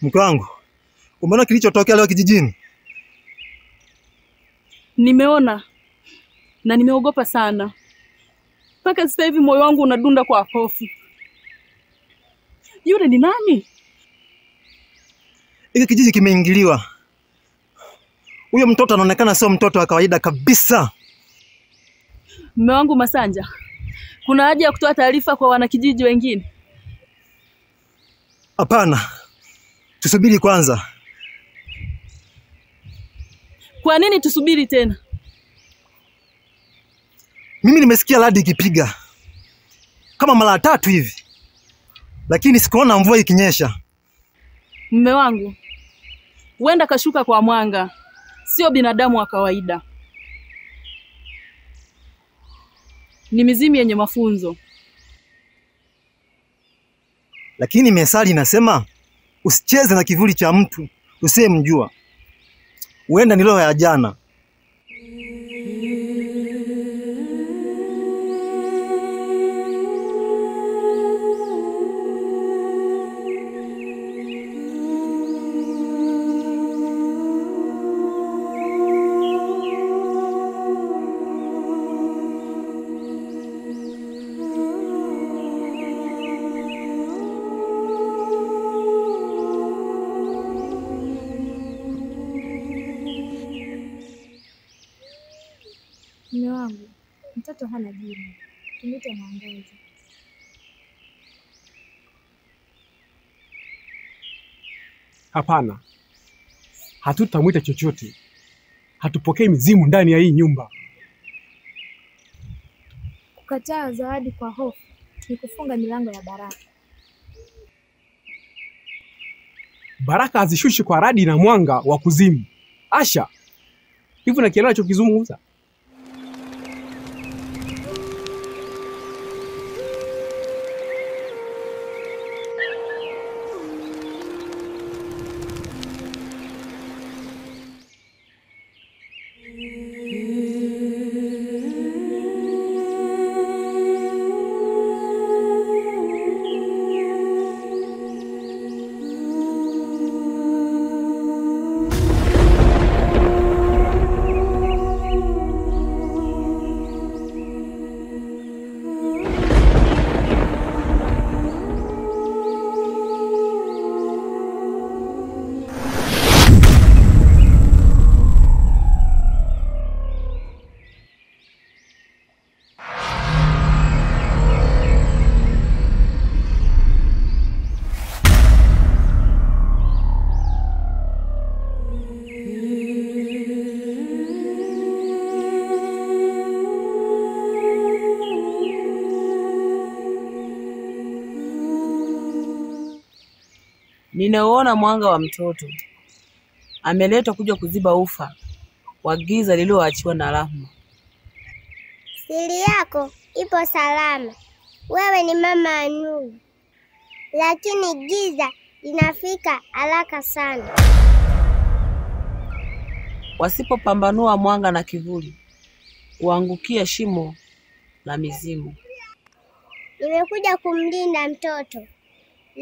Mke wangu, umeona kilichotokea leo kijijini? Nimeona na nimeogopa sana. Mpaka sasa hivi moyo wangu unadunda kwa hofu. Yule ni nani? Hiki kijiji kimeingiliwa. Huyo mtoto anaonekana sio mtoto wa kawaida kabisa. Mume wangu Masanja, kuna haja ya kutoa taarifa kwa wanakijiji wengine? Hapana. Tusubiri kwanza. Kwa nini tusubiri tena? Mimi nimesikia radi ikipiga kama mara 3 hivi, lakini sikuona mvua ikinyesha. Mume wangu, huenda kashuka kwa mwanga, sio binadamu wa kawaida. Ni mizimu yenye mafunzo. Lakini methali inasema usicheze na kivuli cha mtu usiyemjua. Huenda ni roho ya jana. Mume wangu, mtoto hana jina. Tumite Mwangaza. Hapana. Hatutamwita chochote. Hatupokei mizimu ndani ya hii nyumba. Kukataa zawadi kwa hofu ni kufunga milango ya baraka. Baraka hazishushi kwa radi na mwanga wa kuzimu. Asha, hivi unakielewa nachokizungumza? Ninaona mwanga wa mtoto. Ameletwa kuja kuziba ufa wa giza lililoachiwa na Rahma. Siri yako ipo salama. Wewe ni mama Anu. Lakini giza linafika haraka sana. Wasipopambanua mwanga na kivuli, huangukia shimo la mizimu. Nimekuja kumlinda mtoto.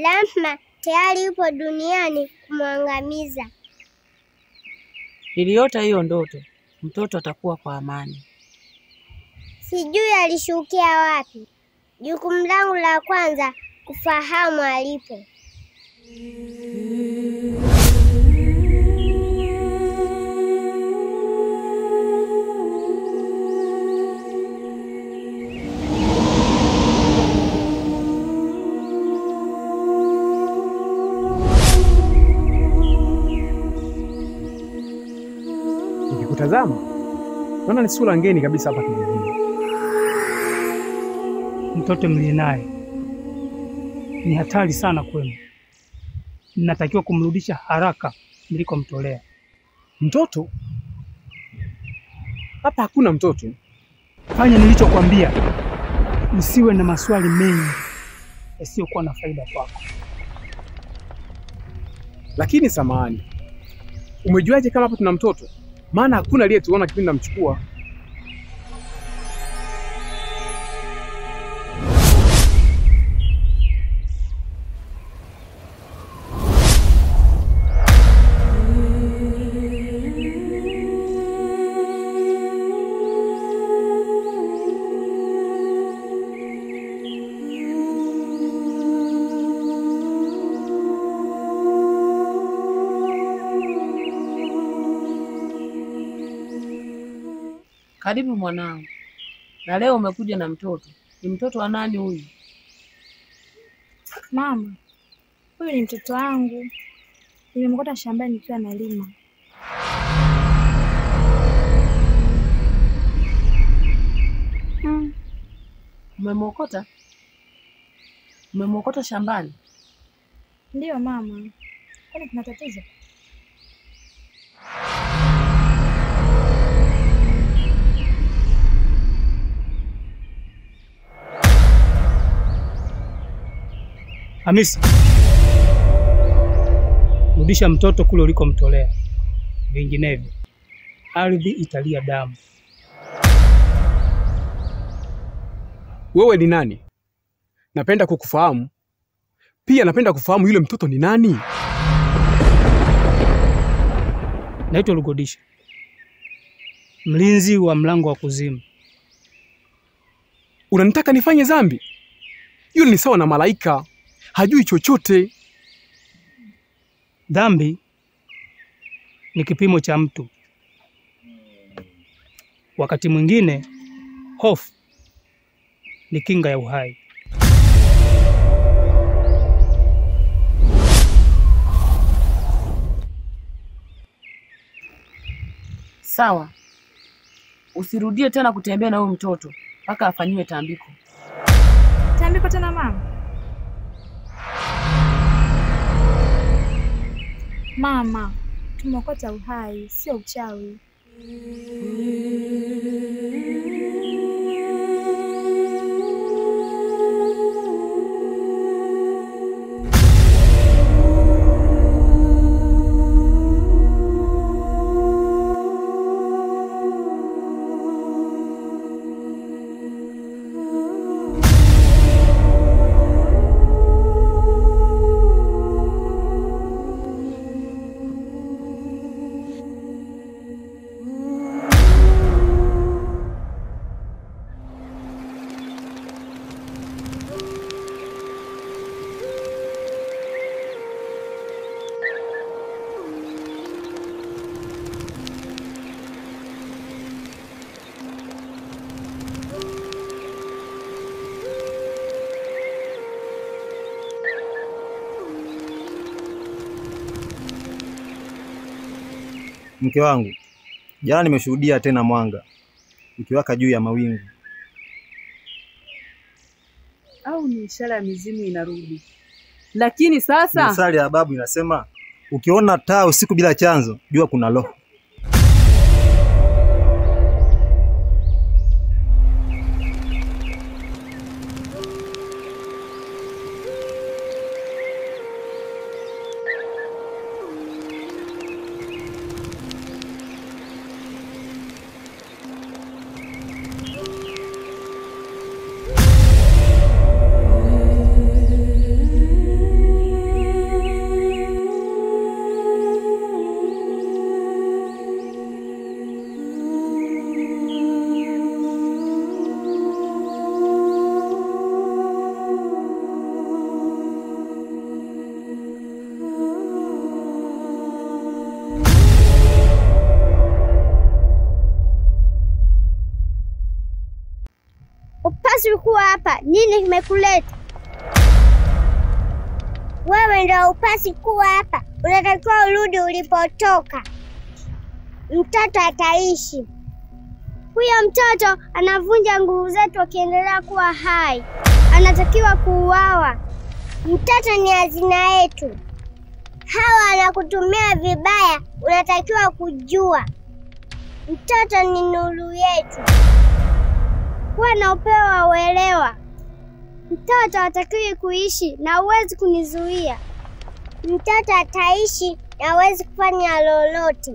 Rahma tayari yupo duniani kumwangamiza. Niliota hiyo ndoto. Mtoto atakuwa kwa amani. Sijui alishukia wapi. Jukumu langu la kwanza kufahamu alipo. Nikikutazama naona ni sura ngeni kabisa hapa kijijini. Mtoto mlie naye ni hatari sana kwenu. Mnatakiwa kumrudisha haraka mlikomtolea. Mtoto? Hapa hakuna mtoto. Fanya nilichokuambia. Usiwe na maswali mengi yasiyokuwa na faida kwako. Lakini samahani, umejuaje kama hapa tuna mtoto? Maana hakuna aliyetuona kipindi namchukua. Karibu mwanangu. Na leo umekuja na mtoto. Ni mtoto wa nani huyu? Mama, huyu ni mtoto wangu. Nimemkuta shambani nikiwa nalima. Umemwokota? Umemwokota shambani? Ndiyo mama. Kwani kuna tatizo? Hamisi, rudisha mtoto kule ulikomtolea, vinginevyo ardhi italia damu. Wewe ni nani? Napenda kukufahamu. Pia napenda kufahamu yule mtoto ni nani? Naitwa Lugodisha, mlinzi wa mlango wa kuzimu. Unanitaka nifanye dhambi? Yule ni sawa na malaika, hajui chochote. Dhambi ni kipimo cha mtu. Wakati mwingine hofu ni kinga ya uhai. Sawa. Usirudie tena kutembea na huyu mtoto mpaka afanyiwe tambiko. Tambiko tena mama? Mama, tumekota uhai, sio uchawi. Mke wangu, jana nimeshuhudia tena mwanga ukiwaka juu ya mawingu. Au ni ishara ya mizimu inarudi? Lakini sasa Mithali ya babu inasema ukiona taa usiku bila chanzo, jua kuna roho. Upasi kuwa hapa. Nini kimekuleta? Wewe ndio upasi kuwa hapa. Unatakiwa urudi ulipotoka. Mtoto ataishi. Huyo mtoto anavunja nguvu zetu akiendelea kuwa hai. Anatakiwa kuuawa. Mtoto ni hazina yetu. Hawa anakutumia vibaya, unatakiwa kujua. Mtoto ni nuru yetu. Kuwa na upeo wa uelewa. Mtoto hatakiwi kuishi na huwezi kunizuia. Mtoto ataishi na huwezi kufanya lolote.